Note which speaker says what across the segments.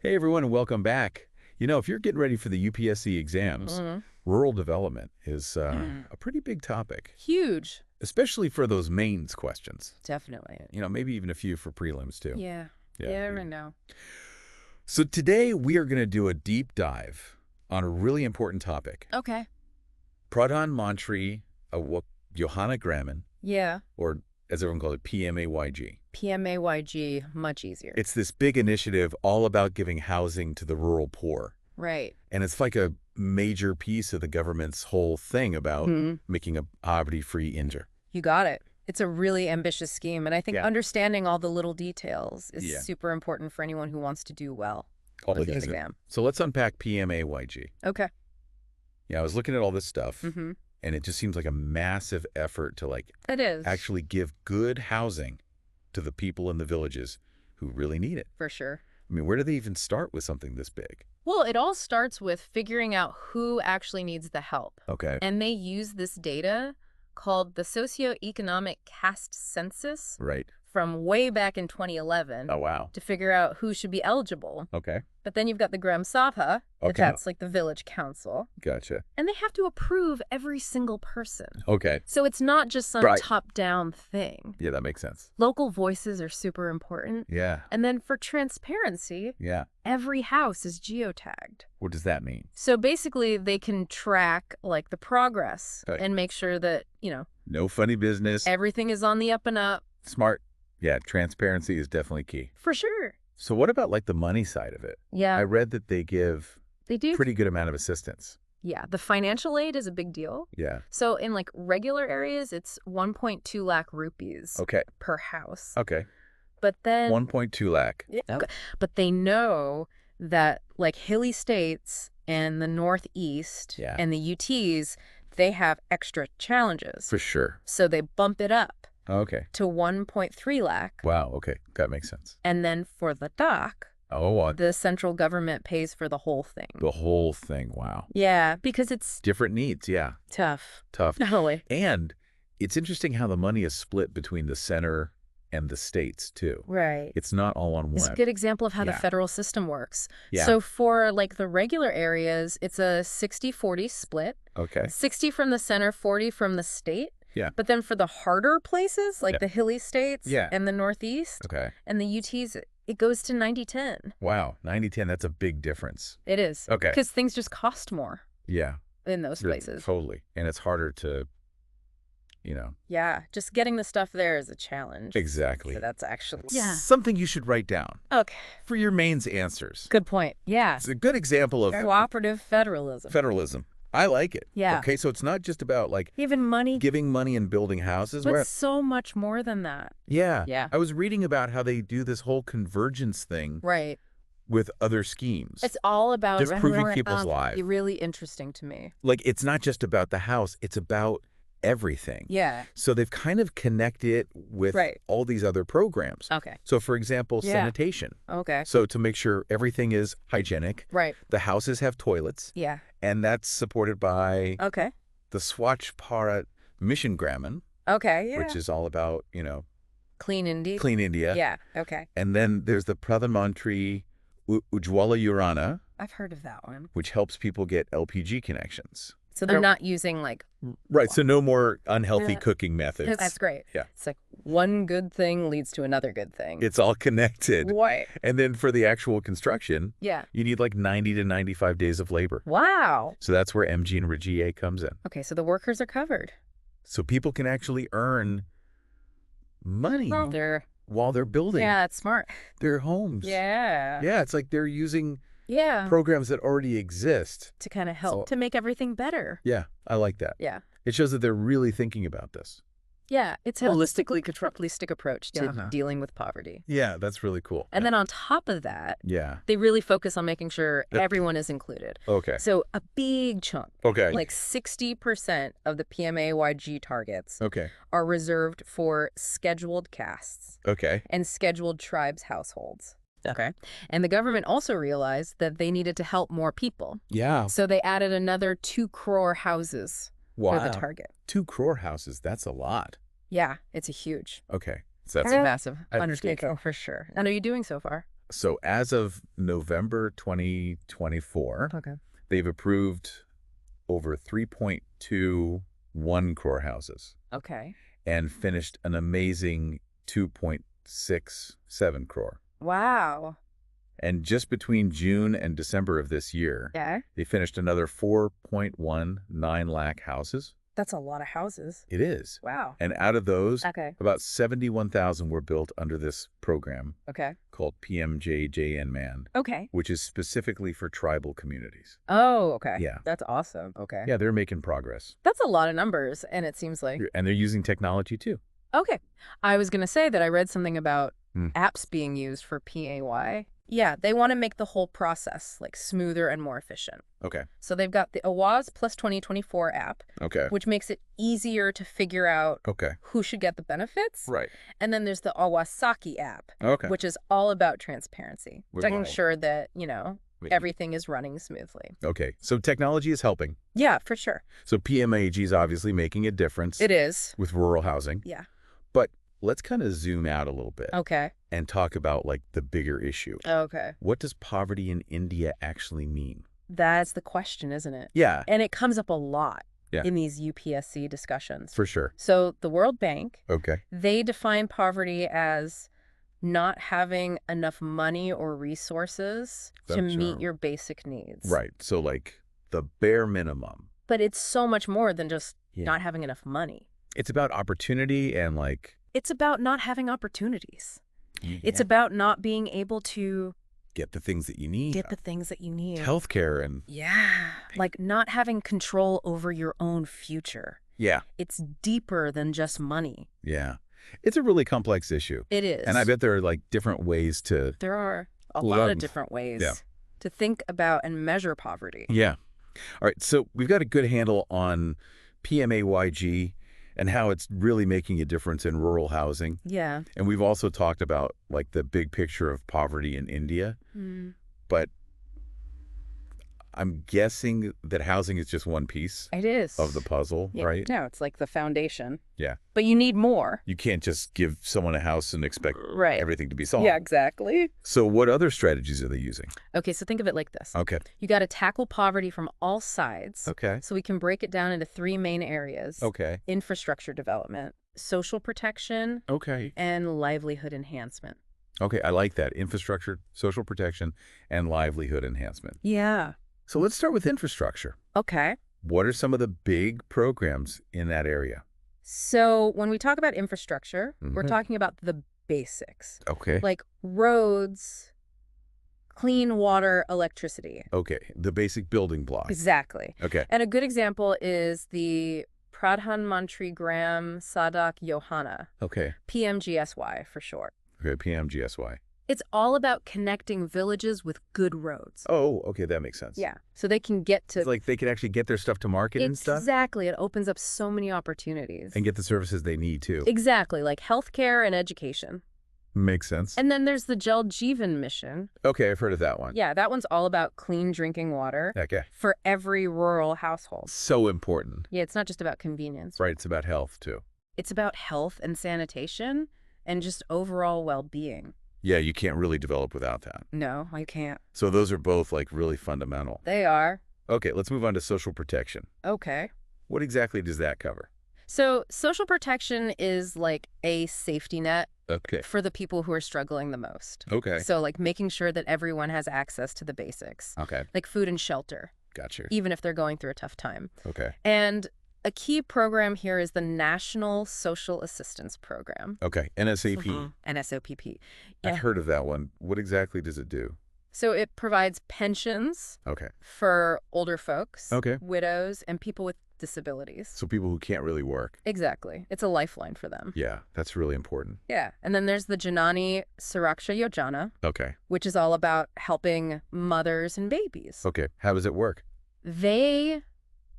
Speaker 1: Hey everyone, and welcome back. If you're getting ready for the UPSC exams, rural development is a pretty big topic,
Speaker 2: Huge.
Speaker 1: especially for those mains questions.
Speaker 2: Definitely.
Speaker 1: Maybe even a few for prelims too.
Speaker 2: Yeah. Yeah, I know.
Speaker 1: So today we are going to do a deep dive on a really important topic.
Speaker 2: Okay.
Speaker 1: Pradhan Mantri Johanna Grameen,
Speaker 2: Yeah.
Speaker 1: or as everyone calls it, PMAYG.
Speaker 2: PMAYG, much easier.
Speaker 1: It's this big initiative all about giving housing to the rural poor.
Speaker 2: Right.
Speaker 1: And it's like a major piece of the government's whole thing about making a poverty-free India.
Speaker 2: You got it. It's a really ambitious scheme, and I think understanding all the little details is super important for anyone who wants to do well on the exam.
Speaker 1: So let's unpack PMAYG.
Speaker 2: Okay.
Speaker 1: Yeah, I was looking at all this stuff, and it just seems like a massive effort to
Speaker 2: It is.
Speaker 1: actually give good housing to the people in the villages who really need it.
Speaker 2: For sure.
Speaker 1: I mean, where do they even start with something this big?
Speaker 2: Well, it all starts with figuring out who actually needs the help.
Speaker 1: Okay.
Speaker 2: And they use this data called the socioeconomic caste census
Speaker 1: Right.
Speaker 2: from way back in 2011
Speaker 1: Oh, wow.
Speaker 2: to figure out who should be eligible.
Speaker 1: Okay.
Speaker 2: But then you've got the Gram Sabha,
Speaker 1: Okay.
Speaker 2: that's like the village council,
Speaker 1: Gotcha.
Speaker 2: and they have to approve every single person.
Speaker 1: Okay.
Speaker 2: So it's not just some
Speaker 1: Right.
Speaker 2: top-down thing.
Speaker 1: Yeah, that makes sense.
Speaker 2: Local voices are super important.
Speaker 1: Yeah.
Speaker 2: And then for transparency,
Speaker 1: Yeah.
Speaker 2: every house is geotagged.
Speaker 1: What does that mean?
Speaker 2: So basically they can track the progress
Speaker 1: Right.
Speaker 2: and make sure that,
Speaker 1: No funny business.
Speaker 2: everything is on the up and up.
Speaker 1: Smart. Yeah, transparency is definitely key.
Speaker 2: For sure.
Speaker 1: So what about the money side of it?
Speaker 2: Yeah,
Speaker 1: I read that they give
Speaker 2: they do.
Speaker 1: pretty good amount of assistance.
Speaker 2: Yeah, the financial aid is a big deal.
Speaker 1: Yeah.
Speaker 2: So in regular areas, it's 1.2 lakh rupees
Speaker 1: Okay.
Speaker 2: per house.
Speaker 1: Okay.
Speaker 2: But then
Speaker 1: 1.2 lakh.
Speaker 2: Yeah. But they know that hilly states and the Northeast and the UTs, they have extra challenges.
Speaker 1: For sure.
Speaker 2: So they bump it up
Speaker 1: Okay.
Speaker 2: to 1.3 lakh.
Speaker 1: Wow. Okay. That makes sense.
Speaker 2: And then for the dock,
Speaker 1: Oh,
Speaker 2: the central government pays for the whole thing.
Speaker 1: the whole thing. Wow.
Speaker 2: Yeah, because it's
Speaker 1: Different needs. Yeah.
Speaker 2: tough.
Speaker 1: Tough.
Speaker 2: Totally.
Speaker 1: And it's interesting how the money is split between the center and the states, too.
Speaker 2: Right.
Speaker 1: It's not all on
Speaker 2: It's
Speaker 1: one.
Speaker 2: a good example of how the
Speaker 1: Yeah.
Speaker 2: federal system works.
Speaker 1: Yeah.
Speaker 2: So for the regular areas, it's a 60-40 split.
Speaker 1: Okay.
Speaker 2: 60 from the center, 40 from the state.
Speaker 1: Yeah.
Speaker 2: But then for the harder places,
Speaker 1: Yeah.
Speaker 2: the hilly states
Speaker 1: Yeah.
Speaker 2: and the Northeast
Speaker 1: Okay.
Speaker 2: and the UTs, it goes to 90-10.
Speaker 1: Wow. 90-10. That's a big difference.
Speaker 2: It is.
Speaker 1: Okay.
Speaker 2: Because things just cost more
Speaker 1: Yeah.
Speaker 2: in those places.
Speaker 1: Totally. And it's harder to,
Speaker 2: Yeah. Just getting the stuff there is a challenge.
Speaker 1: Exactly.
Speaker 2: So that's actually...
Speaker 1: Something you should write down
Speaker 2: Okay.
Speaker 1: for your mains answers.
Speaker 2: Good point. Yeah.
Speaker 1: It's a good example of
Speaker 2: Cooperative federalism.
Speaker 1: federalism. I like it.
Speaker 2: Yeah.
Speaker 1: Okay, so it's not just about
Speaker 2: Even money.
Speaker 1: giving money and building houses.
Speaker 2: But so much more than that.
Speaker 1: Yeah.
Speaker 2: Yeah.
Speaker 1: I was reading about how they do this whole convergence thing
Speaker 2: Right.
Speaker 1: with other schemes.
Speaker 2: It's all about
Speaker 1: improving people's lives.
Speaker 2: Really interesting to me.
Speaker 1: It's not just about the house, it's about everything.
Speaker 2: Yeah.
Speaker 1: So they've kind of connected it with all these other programs.
Speaker 2: Okay.
Speaker 1: So for example,
Speaker 2: Yeah.
Speaker 1: sanitation.
Speaker 2: Okay.
Speaker 1: So to make sure everything is hygienic,
Speaker 2: Right.
Speaker 1: the houses have toilets,
Speaker 2: Yeah.
Speaker 1: and that's supported by
Speaker 2: Okay.
Speaker 1: the Swachh Bharat Mission Grameen,
Speaker 2: Okay. Yeah.
Speaker 1: which is all about,
Speaker 2: Clean India.
Speaker 1: clean India.
Speaker 2: Yeah. Okay.
Speaker 1: And then there's the Pradhan Mantri Ujjwala Yojana,
Speaker 2: I've heard of that one.
Speaker 1: which helps people get LPG connections.
Speaker 2: So they're not using
Speaker 1: Right, so no more unhealthy cooking methods.
Speaker 2: That's great.
Speaker 1: Yeah.
Speaker 2: It's one good thing leads to another good thing.
Speaker 1: It's all connected.
Speaker 2: What?
Speaker 1: And then for the actual construction,
Speaker 2: Yeah.
Speaker 1: you need 90 to 95 days of labor.
Speaker 2: Wow.
Speaker 1: So that's where MG and RGA comes in.
Speaker 2: Okay, so the workers are covered.
Speaker 1: So people can actually earn money while they're building
Speaker 2: that's smart.
Speaker 1: their homes.
Speaker 2: Yeah.
Speaker 1: Yeah, it's like they're using
Speaker 2: Yeah.
Speaker 1: programs that already exist.
Speaker 2: To kind of help
Speaker 1: So-
Speaker 2: to make everything better.
Speaker 1: Yeah, I like that.
Speaker 2: Yeah.
Speaker 1: It shows that they're really thinking about this.
Speaker 2: Yeah. It's a holistic approach to dealing with poverty.
Speaker 1: Yeah, that's really cool.
Speaker 2: And then on top of that,
Speaker 1: Yeah.
Speaker 2: they really focus on making sure everyone is included.
Speaker 1: Okay.
Speaker 2: So a big chunk,
Speaker 1: Okay.
Speaker 2: 60% of the PMAYG targets
Speaker 1: Okay.
Speaker 2: are reserved for scheduled castes
Speaker 1: Okay.
Speaker 2: and scheduled tribes households. Okay. And the government also realized that they needed to help more people.
Speaker 1: Yeah.
Speaker 2: So they added another 2 crore houses for the target.
Speaker 1: 2 crore houses. That's a lot.
Speaker 2: Yeah, it's a huge,
Speaker 1: Okay. So
Speaker 2: it's
Speaker 1: that's
Speaker 2: a massive
Speaker 1: I-
Speaker 2: undertaking for sure. And how are you doing so far?
Speaker 1: So as of November 2024,
Speaker 2: Okay.
Speaker 1: they've approved over 3.21 crore houses
Speaker 2: Okay.
Speaker 1: and finished an amazing 2.67 crore.
Speaker 2: Wow.
Speaker 1: And just between June and December of this year,
Speaker 2: Yeah.
Speaker 1: they finished another 4.19 lakh houses.
Speaker 2: That's a lot of houses.
Speaker 1: It is.
Speaker 2: Wow.
Speaker 1: And out of those,
Speaker 2: Okay.
Speaker 1: about 71,000 were built under this program
Speaker 2: Okay.
Speaker 1: called PMJJN-MAN,
Speaker 2: Okay.
Speaker 1: which is specifically for tribal communities.
Speaker 2: Oh, okay.
Speaker 1: Yeah.
Speaker 2: That's awesome. Okay.
Speaker 1: Yeah, they're making progress.
Speaker 2: That's a lot of numbers, and it seems like...
Speaker 1: And they're using technology too.
Speaker 2: Okay. I was going to say that I read something about
Speaker 1: Hmm.
Speaker 2: apps being used for PAY. Yeah, they want to make the whole process like smoother and more efficient.
Speaker 1: Okay.
Speaker 2: So they've got the AWAS Plus 2024 app,
Speaker 1: Okay.
Speaker 2: which makes it easier to figure out
Speaker 1: Okay.
Speaker 2: who should get the benefits.
Speaker 1: Right.
Speaker 2: And then there's the Awasaki app,
Speaker 1: Okay.
Speaker 2: which is all about transparency,
Speaker 1: With
Speaker 2: making
Speaker 1: what?
Speaker 2: sure that,
Speaker 1: Wait.
Speaker 2: everything is running smoothly.
Speaker 1: Okay. So technology is helping.
Speaker 2: Yeah, for sure.
Speaker 1: So PMAG is obviously making a difference
Speaker 2: It is.
Speaker 1: with rural housing.
Speaker 2: Yeah.
Speaker 1: But let's kind of zoom out a little bit
Speaker 2: Okay.
Speaker 1: and talk about like the bigger issue.
Speaker 2: Okay.
Speaker 1: What does poverty in India actually mean?
Speaker 2: That's the question, isn't it?
Speaker 1: Yeah,
Speaker 2: And it comes up a lot
Speaker 1: Yeah.
Speaker 2: in these UPSC discussions.
Speaker 1: for sure.
Speaker 2: So the World Bank,
Speaker 1: Okay.
Speaker 2: they define poverty as not having enough money or resources to
Speaker 1: That's
Speaker 2: meet
Speaker 1: true.
Speaker 2: your basic needs.
Speaker 1: Right. So like the bare minimum.
Speaker 2: But it's so much more than just
Speaker 1: Yeah.
Speaker 2: not having enough money.
Speaker 1: It's about opportunity and like...
Speaker 2: It's about not having opportunities. It's
Speaker 1: Yeah.
Speaker 2: about not being able to
Speaker 1: Get the things that you need.
Speaker 2: get the things that you need.
Speaker 1: Healthcare and...
Speaker 2: Yeah. Like not having control over your own future.
Speaker 1: Yeah.
Speaker 2: It's deeper than just money.
Speaker 1: Yeah. It's a really complex issue.
Speaker 2: It is.
Speaker 1: And I bet there are like different ways to...
Speaker 2: there are a
Speaker 1: Well,
Speaker 2: lot of different ways
Speaker 1: yeah.
Speaker 2: to think about and measure poverty.
Speaker 1: Yeah. All right. So we've got a good handle on PMAYG and how it's really making a difference in rural housing.
Speaker 2: Yeah.
Speaker 1: And we've also talked about like the big picture of poverty in India.
Speaker 2: Mm.
Speaker 1: But I'm guessing that housing is just one piece
Speaker 2: It is.
Speaker 1: of the puzzle,
Speaker 2: Yeah.
Speaker 1: right?
Speaker 2: No, it's like the foundation.
Speaker 1: Yeah.
Speaker 2: But you need more.
Speaker 1: You can't just give someone a house and expect
Speaker 2: Right.
Speaker 1: everything to be solved.
Speaker 2: Yeah, exactly.
Speaker 1: So what other strategies are they using?
Speaker 2: Okay, so think of it like this.
Speaker 1: Okay.
Speaker 2: You got to tackle poverty from all sides.
Speaker 1: Okay.
Speaker 2: So we can break it down into three main areas.
Speaker 1: Okay.
Speaker 2: Infrastructure development, social protection,
Speaker 1: Okay.
Speaker 2: and livelihood enhancement.
Speaker 1: Okay. I like that. Infrastructure, social protection, and livelihood enhancement.
Speaker 2: Yeah.
Speaker 1: So let's start with infrastructure.
Speaker 2: Okay.
Speaker 1: What are some of the big programs in that area?
Speaker 2: So when we talk about infrastructure, we're
Speaker 1: Mhm.
Speaker 2: talking about the basics,
Speaker 1: Okay.
Speaker 2: like roads, clean water, electricity.
Speaker 1: Okay. The basic building blocks.
Speaker 2: Exactly.
Speaker 1: Okay.
Speaker 2: And a good example is the Pradhan Mantri Gram Sadak Yohana,
Speaker 1: Okay.
Speaker 2: PMGSY for short.
Speaker 1: Okay. PMGSY.
Speaker 2: It's all about connecting villages with good roads.
Speaker 1: Oh, okay. That makes sense.
Speaker 2: Yeah. So they can get to...
Speaker 1: It's like they can actually get their stuff to market and stuff
Speaker 2: Exactly. It opens up so many opportunities.
Speaker 1: and get the services they need too.
Speaker 2: Exactly. Like healthcare and education.
Speaker 1: Makes sense.
Speaker 2: And then there's the Jal Jeevan mission.
Speaker 1: Okay. I've heard of that one.
Speaker 2: Yeah, that one's all about clean drinking water
Speaker 1: Okay.
Speaker 2: for every rural household.
Speaker 1: So important.
Speaker 2: Yeah, it's not just about convenience.
Speaker 1: Right. It's about health too.
Speaker 2: It's about health and sanitation and just overall well-being.
Speaker 1: Yeah. You can't really develop without that.
Speaker 2: No, I can't.
Speaker 1: So those are both like really fundamental.
Speaker 2: They are.
Speaker 1: Okay. Let's move on to social protection.
Speaker 2: Okay.
Speaker 1: What exactly does that cover?
Speaker 2: So social protection is like a safety net
Speaker 1: Okay.
Speaker 2: for the people who are struggling the most.
Speaker 1: Okay.
Speaker 2: So like making sure that everyone has access to the basics,
Speaker 1: Okay.
Speaker 2: like food and shelter,
Speaker 1: Gotcha.
Speaker 2: even if they're going through a tough time.
Speaker 1: Okay.
Speaker 2: And a key program here is the National Social Assistance Program.
Speaker 1: Okay. NSAP.
Speaker 2: NSOPP.
Speaker 1: I've
Speaker 2: Yeah.
Speaker 1: heard of that one. What exactly does it do?
Speaker 2: So it provides pensions
Speaker 1: Okay.
Speaker 2: for older folks,
Speaker 1: Okay.
Speaker 2: widows, and people with disabilities.
Speaker 1: So people who can't really work.
Speaker 2: Exactly. It's a lifeline for them.
Speaker 1: Yeah. That's really important.
Speaker 2: Yeah. And then there's the Janani Suraksha Yojana,
Speaker 1: Okay.
Speaker 2: which is all about helping mothers and babies.
Speaker 1: Okay. How does it work?
Speaker 2: They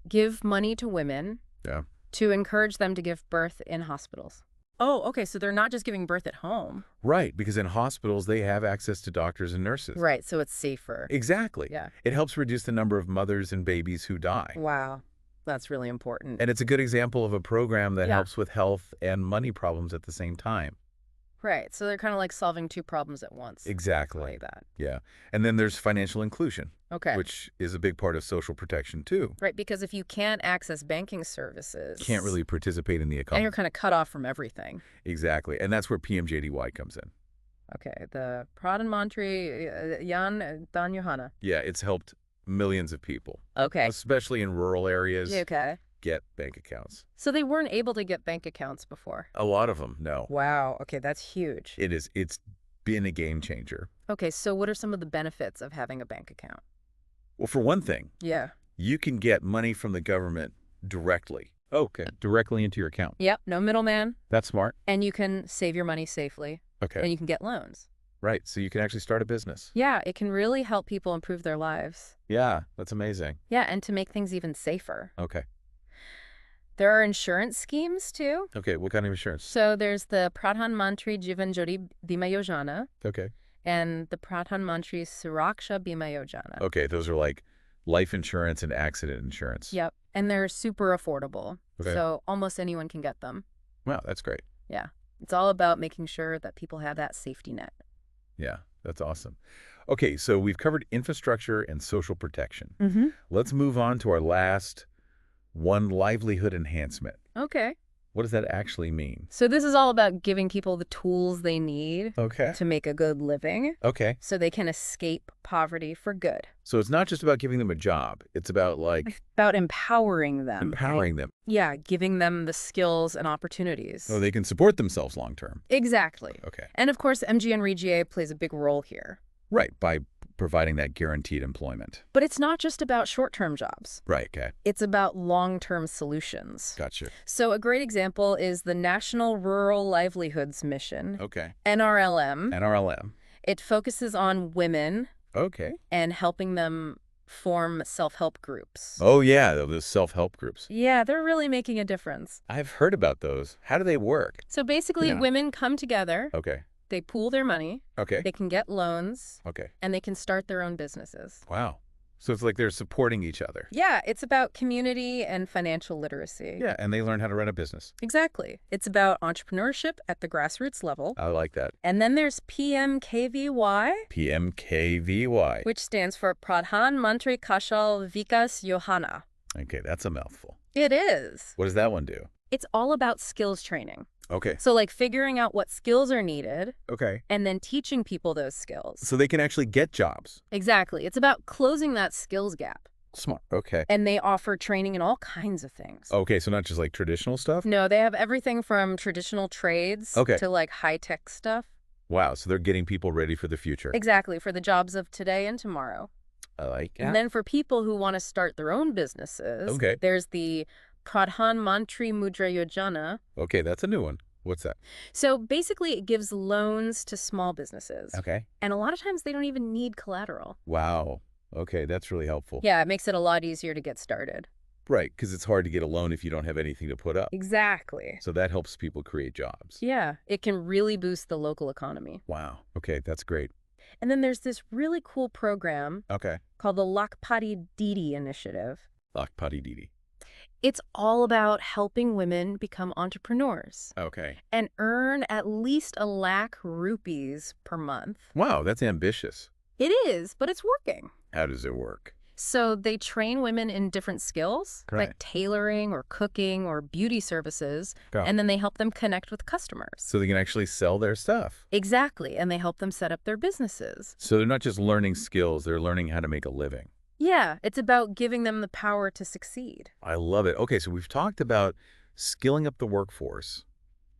Speaker 2: give money to women
Speaker 1: Yeah.
Speaker 2: to encourage them to give birth in hospitals. Oh, okay. So they're not just giving birth at home.
Speaker 1: Right. Because in hospitals, they have access to doctors and nurses.
Speaker 2: Right. So it's safer.
Speaker 1: Exactly.
Speaker 2: Yeah.
Speaker 1: It helps reduce the number of mothers and babies who die.
Speaker 2: Wow. That's really important.
Speaker 1: And it's a good example of a program that
Speaker 2: Yeah.
Speaker 1: helps with health and money problems at the same time.
Speaker 2: Right. So they're kind of like solving two problems at once.
Speaker 1: Exactly.
Speaker 2: Like that.
Speaker 1: Yeah. And then there's financial inclusion,
Speaker 2: Okay.
Speaker 1: which is a big part of social protection, too.
Speaker 2: Right, because if you can't access banking services...
Speaker 1: Can't really participate in the economy.
Speaker 2: And you're kind of cut off from everything.
Speaker 1: Exactly. And that's where PMJDY comes in.
Speaker 2: Okay. The Pradhan Mantri Jan Dan Johanna.
Speaker 1: Yeah, it's helped millions of people.
Speaker 2: Okay.
Speaker 1: Especially in rural areas.
Speaker 2: Okay.
Speaker 1: Get bank accounts.
Speaker 2: So they weren't able to get bank accounts before?
Speaker 1: A lot of them, no.
Speaker 2: Wow. Okay, that's huge.
Speaker 1: It is. It's been a game changer.
Speaker 2: Okay, so what are some of the benefits of having a bank account?
Speaker 1: Well, for one thing,
Speaker 2: Yeah.
Speaker 1: you can get money from the government directly. Okay. Directly into your account.
Speaker 2: Yep, no middleman.
Speaker 1: That's smart.
Speaker 2: And you can save your money safely.
Speaker 1: Okay.
Speaker 2: And you can get loans.
Speaker 1: Right. So you can actually start a business.
Speaker 2: Yeah, it can really help people improve their lives.
Speaker 1: Yeah, that's amazing.
Speaker 2: Yeah, and to make things even safer.
Speaker 1: Okay.
Speaker 2: There are insurance schemes, too.
Speaker 1: Okay, what kind of insurance?
Speaker 2: So there's the Pradhan Mantri Jivan Jyoti Bima Yojana
Speaker 1: Okay.
Speaker 2: and the Pradhan Mantri Suraksha Bima Yojana.
Speaker 1: Okay, those are like life insurance and accident insurance.
Speaker 2: Yep, and they're super affordable.
Speaker 1: Okay.
Speaker 2: So almost anyone can get them.
Speaker 1: Wow, that's great.
Speaker 2: Yeah, it's all about making sure that people have that safety net.
Speaker 1: Yeah, that's awesome. Okay, so we've covered infrastructure and social protection.
Speaker 2: Mm-hmm.
Speaker 1: Let's move on to our last one, livelihood enhancement.
Speaker 2: Okay.
Speaker 1: What does that actually mean?
Speaker 2: So this is all about giving people the tools they need
Speaker 1: Okay.
Speaker 2: to make a good living
Speaker 1: Okay.
Speaker 2: so they can escape poverty for good.
Speaker 1: So it's not just about giving them a job. It's about like
Speaker 2: About empowering them.
Speaker 1: empowering them
Speaker 2: Yeah, giving them the skills and opportunities.
Speaker 1: so they can support themselves long term.
Speaker 2: Exactly.
Speaker 1: Okay.
Speaker 2: And of course, MGN-REGA plays a big role here.
Speaker 1: Right, by providing that guaranteed employment.
Speaker 2: But it's not just about short-term jobs.
Speaker 1: Right, okay.
Speaker 2: It's about long-term solutions.
Speaker 1: Gotcha.
Speaker 2: So a great example is the National Rural Livelihoods Mission,
Speaker 1: Okay.
Speaker 2: NRLM.
Speaker 1: NRLM.
Speaker 2: It focuses on women
Speaker 1: Okay.
Speaker 2: and helping them form self-help groups.
Speaker 1: Oh, yeah, those self-help groups.
Speaker 2: Yeah, they're really making a difference.
Speaker 1: I've heard about those. How do they work?
Speaker 2: So basically,
Speaker 1: Yeah.
Speaker 2: women come together,
Speaker 1: Okay.
Speaker 2: they pool their money,
Speaker 1: Okay.
Speaker 2: they can get loans,
Speaker 1: Okay.
Speaker 2: and they can start their own businesses.
Speaker 1: Wow. So it's like they're supporting each other.
Speaker 2: Yeah, it's about community and financial literacy.
Speaker 1: Yeah, and they learn how to run a business.
Speaker 2: Exactly. It's about entrepreneurship at the grassroots level.
Speaker 1: I like that.
Speaker 2: And then there's PMKVY,
Speaker 1: PMKVY.
Speaker 2: which stands for Pradhan Mantri Kaushal Vikas Yojana.
Speaker 1: Okay, that's a mouthful.
Speaker 2: It is.
Speaker 1: What does that one do?
Speaker 2: It's all about skills training.
Speaker 1: Okay.
Speaker 2: So like figuring out what skills are needed
Speaker 1: Okay.
Speaker 2: and then teaching people those skills.
Speaker 1: So they can actually get jobs.
Speaker 2: Exactly. It's about closing that skills gap.
Speaker 1: Smart. Okay.
Speaker 2: And they offer training in all kinds of things.
Speaker 1: Okay, so not just like traditional stuff?
Speaker 2: No, they have everything from traditional trades
Speaker 1: Okay.
Speaker 2: to like high-tech stuff.
Speaker 1: Wow, so they're getting people ready for the future.
Speaker 2: Exactly, for the jobs of today and tomorrow.
Speaker 1: I like it.
Speaker 2: And then for people who want to start their own businesses,
Speaker 1: Okay.
Speaker 2: there's the Pradhan Mantri Mudra Yojana.
Speaker 1: Okay, that's a new one. What's that?
Speaker 2: So basically it gives loans to small businesses.
Speaker 1: Okay.
Speaker 2: And a lot of times they don't even need collateral.
Speaker 1: Wow. Okay, that's really helpful.
Speaker 2: Yeah, it makes it a lot easier to get started.
Speaker 1: Right, because it's hard to get a loan if you don't have anything to put up.
Speaker 2: Exactly.
Speaker 1: So that helps people create jobs.
Speaker 2: Yeah, it can really boost the local economy.
Speaker 1: Wow. Okay, that's great.
Speaker 2: And then there's this really cool program
Speaker 1: Okay.
Speaker 2: called the Lakpati Didi Initiative.
Speaker 1: Lakpati Didi.
Speaker 2: It's all about helping women become entrepreneurs
Speaker 1: Okay.
Speaker 2: and earn at least 1 lakh rupees per month.
Speaker 1: Wow, that's ambitious.
Speaker 2: It is, but it's working.
Speaker 1: How does it work?
Speaker 2: So they train women in different skills,
Speaker 1: Right.
Speaker 2: like tailoring or cooking or beauty services,
Speaker 1: Go.
Speaker 2: and then they help them connect with customers.
Speaker 1: So they can actually sell their stuff.
Speaker 2: Exactly, and they help them set up their businesses.
Speaker 1: So they're not just learning skills, they're learning how to make a living.
Speaker 2: Yeah, it's about giving them the power to succeed.
Speaker 1: I love it. Okay, so we've talked about skilling up the workforce,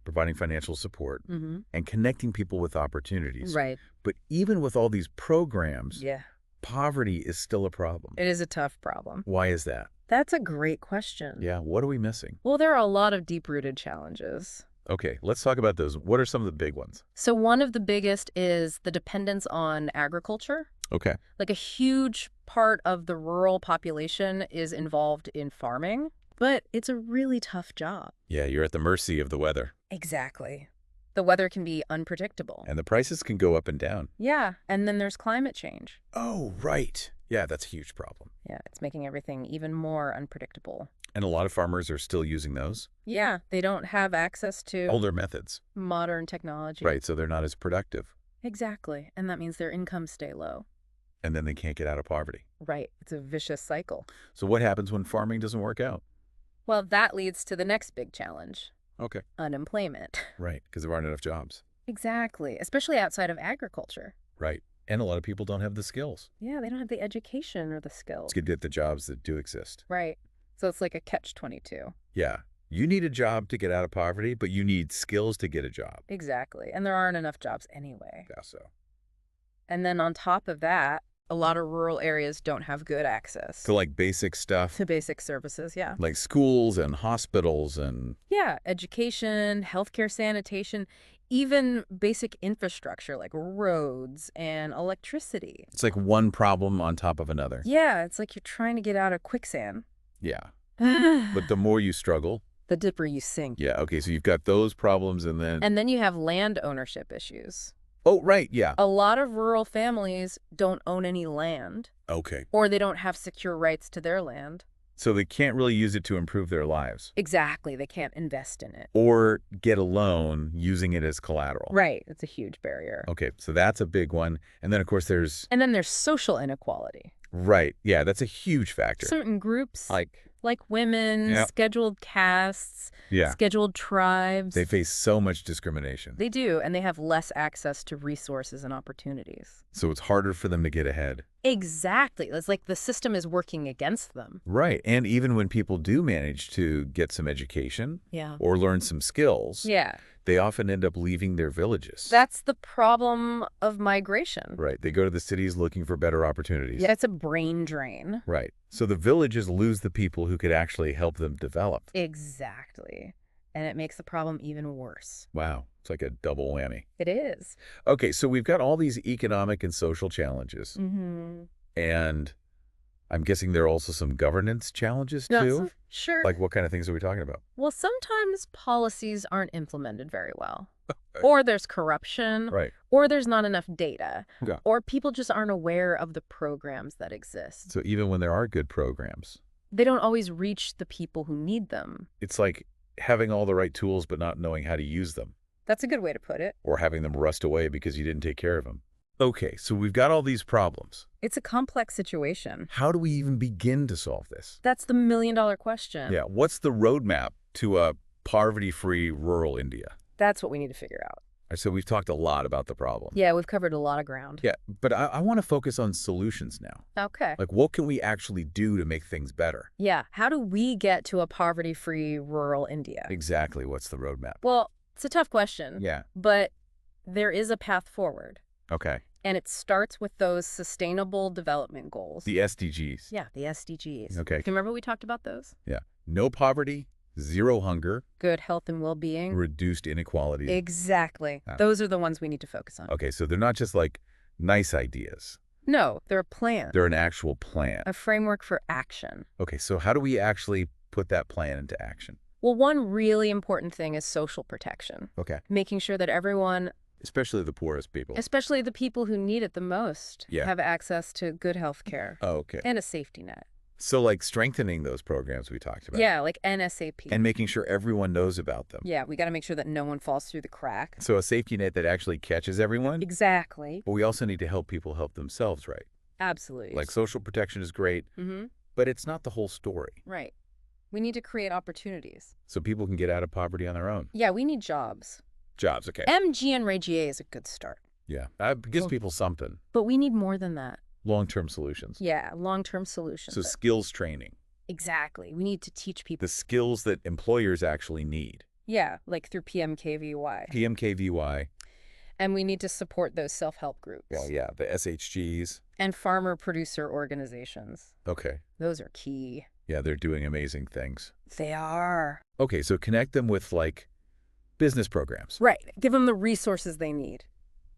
Speaker 1: providing financial support,
Speaker 2: Mm-hmm.
Speaker 1: and connecting people with opportunities.
Speaker 2: Right.
Speaker 1: But even with all these programs,
Speaker 2: Yeah.
Speaker 1: poverty is still a problem.
Speaker 2: It is a tough problem.
Speaker 1: Why is that?
Speaker 2: That's a great question.
Speaker 1: Yeah, what are we missing?
Speaker 2: Well, there are a lot of deep-rooted challenges.
Speaker 1: Okay, let's talk about those. What are some of the big ones?
Speaker 2: So one of the biggest is the dependence on agriculture.
Speaker 1: Okay.
Speaker 2: Like a huge part of the rural population is involved in farming, but it's a really tough job.
Speaker 1: Yeah, you're at the mercy of the weather.
Speaker 2: Exactly. The weather can be unpredictable.
Speaker 1: And the prices can go up and down.
Speaker 2: Yeah, and then there's climate change.
Speaker 1: Oh, right. Yeah, that's a huge problem.
Speaker 2: Yeah, it's making everything even more unpredictable.
Speaker 1: And a lot of farmers are still using those
Speaker 2: Yeah, they don't have access to
Speaker 1: older methods.
Speaker 2: modern technology.
Speaker 1: Right, so they're not as productive.
Speaker 2: Exactly. And that means their incomes stay low.
Speaker 1: And then they can't get out of poverty.
Speaker 2: Right. It's a vicious cycle.
Speaker 1: So what happens when farming doesn't work out?
Speaker 2: Well, that leads to the next big challenge.
Speaker 1: Okay.
Speaker 2: Unemployment.
Speaker 1: Right, because there aren't enough jobs.
Speaker 2: Exactly. Especially outside of agriculture.
Speaker 1: Right. And a lot of people don't have the skills.
Speaker 2: Yeah, they don't have the education or the skills.
Speaker 1: To get the jobs that do exist.
Speaker 2: Right. So it's like a catch-22.
Speaker 1: Yeah. You need a job to get out of poverty, but you need skills to get a job.
Speaker 2: Exactly. And there aren't enough jobs anyway.
Speaker 1: Yeah, so.
Speaker 2: And then on top of that, a lot of rural areas don't have good access
Speaker 1: To like basic stuff.
Speaker 2: to basic services, yeah.
Speaker 1: Like schools and hospitals and...
Speaker 2: Yeah, education, healthcare, sanitation, even basic infrastructure like roads and electricity.
Speaker 1: It's like one problem on top of another.
Speaker 2: Yeah, it's like you're trying to get out of quicksand.
Speaker 1: Yeah.
Speaker 2: the
Speaker 1: But the more you struggle...
Speaker 2: deeper you sink.
Speaker 1: Yeah, okay, so you've got those problems and then...
Speaker 2: And then you have land ownership issues.
Speaker 1: Oh, right, yeah.
Speaker 2: A lot of rural families don't own any land,
Speaker 1: Okay.
Speaker 2: or they don't have secure rights to their land.
Speaker 1: So they can't really use it to improve their lives.
Speaker 2: Exactly. They can't invest in it.
Speaker 1: Or get a loan using it as collateral.
Speaker 2: Right. It's a huge barrier.
Speaker 1: Okay, so that's a big one. And then, of course, there's...
Speaker 2: And then there's social inequality.
Speaker 1: Right, yeah, that's a huge factor.
Speaker 2: Certain groups,
Speaker 1: Like
Speaker 2: women,
Speaker 1: Yep.
Speaker 2: scheduled castes,
Speaker 1: Yeah.
Speaker 2: scheduled tribes.
Speaker 1: They face so much discrimination.
Speaker 2: They do, and they have less access to resources and opportunities.
Speaker 1: So it's harder for them to get ahead.
Speaker 2: Exactly. It's like the system is working against them.
Speaker 1: Right, and even when people do manage to get some education
Speaker 2: Yeah.
Speaker 1: or learn some skills,
Speaker 2: Yeah.
Speaker 1: they often end up leaving their villages.
Speaker 2: That's the problem of migration.
Speaker 1: Right, they go to the cities looking for better opportunities.
Speaker 2: Yeah, it's a brain drain.
Speaker 1: Right, so the villages lose the people who could actually help them develop.
Speaker 2: Exactly. And it makes the problem even worse.
Speaker 1: Wow, it's like a double whammy.
Speaker 2: It is.
Speaker 1: Okay, so we've got all these economic and social challenges.
Speaker 2: Mm-hmm.
Speaker 1: And I'm guessing there are also some governance challenges too?
Speaker 2: Sure.
Speaker 1: Like what kind of things are we talking about?
Speaker 2: Well, sometimes policies aren't implemented very well. Or there's corruption.
Speaker 1: Right.
Speaker 2: Or there's not enough data.
Speaker 1: Okay.
Speaker 2: Or people just aren't aware of the programs that exist.
Speaker 1: So even when there are good programs,
Speaker 2: They don't always reach the people who need them.
Speaker 1: it's like having all the right tools but not knowing how to use them,
Speaker 2: That's a good way to put it.
Speaker 1: or having them rust away because you didn't take care of them. Okay, so we've got all these problems.
Speaker 2: It's a complex situation.
Speaker 1: How do we even begin to solve this?
Speaker 2: That's the million-dollar question.
Speaker 1: Yeah, what's the roadmap to a poverty-free rural India?
Speaker 2: That's what we need to figure out.
Speaker 1: So we've talked a lot about the problem.
Speaker 2: Yeah, we've covered a lot of ground.
Speaker 1: Yeah, but I want to focus on solutions now.
Speaker 2: Okay.
Speaker 1: Like, what can we actually do to make things better?
Speaker 2: Yeah, how do we get to a poverty-free rural India?
Speaker 1: Exactly. What's the roadmap?
Speaker 2: Well, it's a tough question.
Speaker 1: Yeah.
Speaker 2: But there is a path forward.
Speaker 1: Okay.
Speaker 2: And it starts with those sustainable development goals.
Speaker 1: The SDGs.
Speaker 2: Yeah, the SDGs.
Speaker 1: Okay.
Speaker 2: Do you remember we talked about those?
Speaker 1: Yeah. No poverty, zero hunger,
Speaker 2: Good health and well-being.
Speaker 1: reduced inequality.
Speaker 2: Exactly.
Speaker 1: Ah.
Speaker 2: Those are the ones we need to focus on.
Speaker 1: Okay, so they're not just like nice ideas.
Speaker 2: No, they're a plan.
Speaker 1: They're an actual plan.
Speaker 2: A framework for action.
Speaker 1: Okay, so how do we actually put that plan into action?
Speaker 2: Well, one really important thing is social protection.
Speaker 1: Okay.
Speaker 2: Making sure that everyone,
Speaker 1: Especially the poorest people.
Speaker 2: especially the people who need it the most,
Speaker 1: Yeah.
Speaker 2: have access to good health care
Speaker 1: Oh, okay.
Speaker 2: and a safety net.
Speaker 1: So like strengthening those programs we talked about.
Speaker 2: Yeah, like NSAP.
Speaker 1: And making sure everyone knows about them.
Speaker 2: Yeah, we got to make sure that no one falls through the crack.
Speaker 1: So a safety net that actually catches everyone.
Speaker 2: Exactly.
Speaker 1: But we also need to help people help themselves, right?
Speaker 2: Absolutely.
Speaker 1: Like social protection is great,
Speaker 2: Mm-hmm.
Speaker 1: but it's not the whole story.
Speaker 2: Right. We need to create opportunities.
Speaker 1: So people can get out of poverty on their own.
Speaker 2: Yeah, we need jobs.
Speaker 1: Jobs, okay.
Speaker 2: MG and RGA is a good start.
Speaker 1: Yeah, that gives
Speaker 2: Well-
Speaker 1: people something.
Speaker 2: But we need more than that.
Speaker 1: Long-term solutions.
Speaker 2: Yeah, long-term solutions.
Speaker 1: So skills training.
Speaker 2: Exactly. We need to teach people.
Speaker 1: The skills that employers actually need.
Speaker 2: Yeah, like through PMKVY.
Speaker 1: PMKVY.
Speaker 2: And we need to support those self-help groups.
Speaker 1: Yeah, the SHGs.
Speaker 2: And farmer-producer organizations.
Speaker 1: Okay.
Speaker 2: Those are key.
Speaker 1: Yeah, they're doing amazing things.
Speaker 2: They are.
Speaker 1: Okay, so connect them with like business programs
Speaker 2: Right. Give them the resources they need.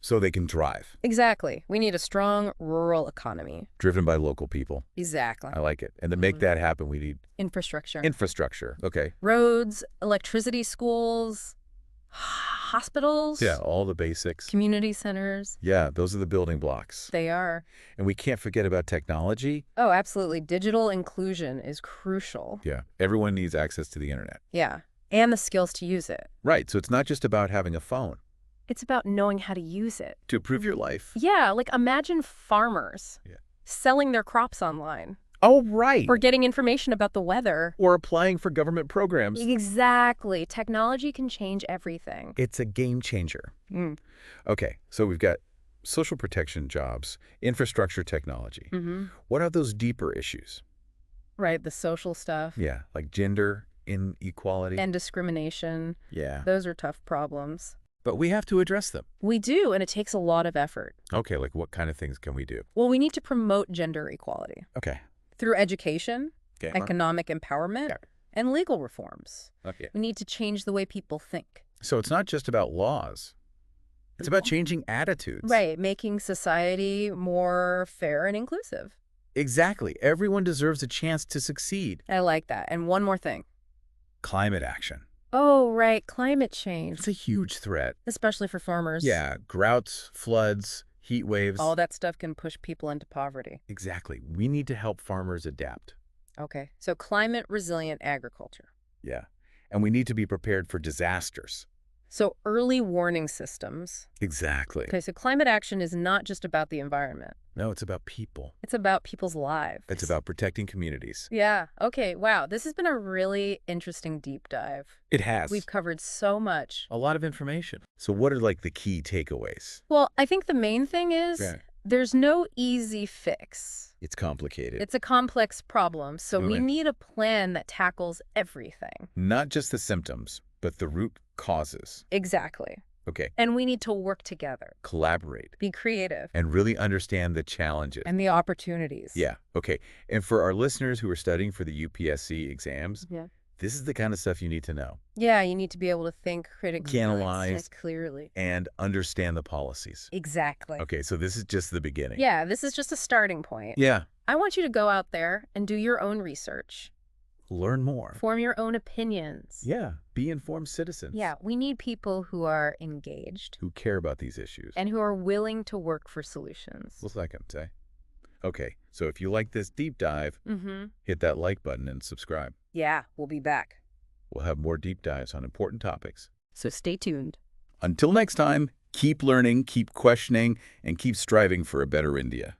Speaker 1: so they can thrive,
Speaker 2: Exactly. We need a strong rural economy.
Speaker 1: driven by local people.
Speaker 2: Exactly.
Speaker 1: I like it. And to make that happen, we need
Speaker 2: Infrastructure.
Speaker 1: infrastructure. Okay.
Speaker 2: Roads, electricity, schools. hospitals.
Speaker 1: Yeah, all the basics.
Speaker 2: Community centers.
Speaker 1: Yeah, those are the building blocks.
Speaker 2: They are.
Speaker 1: And we can't forget about technology.
Speaker 2: Oh, absolutely. Digital inclusion is crucial.
Speaker 1: Yeah, everyone needs access to the internet.
Speaker 2: Yeah, and the skills to use it.
Speaker 1: Right, so it's not just about having a phone.
Speaker 2: It's about knowing how to use it.
Speaker 1: To improve your life.
Speaker 2: Yeah, like imagine farmers selling their crops online.
Speaker 1: Oh, right.
Speaker 2: Or getting information about the weather.
Speaker 1: Or applying for government programs.
Speaker 2: Exactly. Technology can change everything.
Speaker 1: It's a game changer. Okay, so we've got social protection jobs, infrastructure technology. What are those deeper issues?
Speaker 2: Right, the social stuff.
Speaker 1: Yeah, like gender inequality.
Speaker 2: And discrimination.
Speaker 1: Yeah.
Speaker 2: Those are tough problems.
Speaker 1: But we have to address them.
Speaker 2: We do, and it takes a lot of effort.
Speaker 1: Okay, like what kind of things can we do?
Speaker 2: Well, we need to promote gender equality.
Speaker 1: Okay.
Speaker 2: Through education, economic empowerment, and legal reforms.
Speaker 1: Okay.
Speaker 2: We need to change the way people think.
Speaker 1: So it's not just about laws. It's about changing attitudes.
Speaker 2: Right, making society more fair and inclusive.
Speaker 1: Exactly. Everyone deserves a chance to succeed.
Speaker 2: I like that. And one more thing.
Speaker 1: Climate action.
Speaker 2: Oh, right, climate change.
Speaker 1: It's a huge threat.
Speaker 2: Especially for farmers.
Speaker 1: Yeah, droughts, floods, heat waves.
Speaker 2: All that stuff can push people into poverty.
Speaker 1: Exactly. We need to help farmers adapt.
Speaker 2: Okay, so climate-resilient agriculture.
Speaker 1: Yeah, and we need to be prepared for disasters.
Speaker 2: So early warning systems.
Speaker 1: Exactly.
Speaker 2: Okay, so climate action is not just about the environment.
Speaker 1: No, it's about people.
Speaker 2: It's about people's lives.
Speaker 1: It's about protecting communities.
Speaker 2: Yeah, okay, wow. This has been a really interesting deep dive.
Speaker 1: It has.
Speaker 2: We've covered so much.
Speaker 1: A lot of information. So what are like the key takeaways?
Speaker 2: Well, I think the main thing is there's no easy fix.
Speaker 1: It's complicated.
Speaker 2: It's a complex problem, so we need a plan that tackles everything.
Speaker 1: Not just the symptoms, but the root causes.
Speaker 2: Exactly.
Speaker 1: Okay.
Speaker 2: And we need to work together.
Speaker 1: Collaborate.
Speaker 2: Be creative.
Speaker 1: And really understand the challenges.
Speaker 2: And the opportunities.
Speaker 1: Yeah. Okay. And for our listeners who are studying for the UPSC exams, this is the kind of stuff you need to know.
Speaker 2: Yeah, you need to be able to think critically.
Speaker 1: Analyze.
Speaker 2: Clearly.
Speaker 1: And understand the policies.
Speaker 2: Exactly.
Speaker 1: Okay, so this is just the beginning.
Speaker 2: Yeah, this is just a starting point.
Speaker 1: Yeah.
Speaker 2: I want you to go out there and do your own research.
Speaker 1: Learn more.
Speaker 2: Form your own opinions.
Speaker 1: Yeah, be informed citizens.
Speaker 2: Yeah, we need people who are engaged.
Speaker 1: Who care about these issues.
Speaker 2: And who are willing to work for solutions.
Speaker 1: Well, second, say. Okay, so if you like this deep dive, hit that like button and subscribe.
Speaker 2: Yeah, we'll be back.
Speaker 1: We'll have more deep dives on important topics.
Speaker 2: So stay tuned.
Speaker 1: Until next time, keep learning, keep questioning, and keep striving for a better India.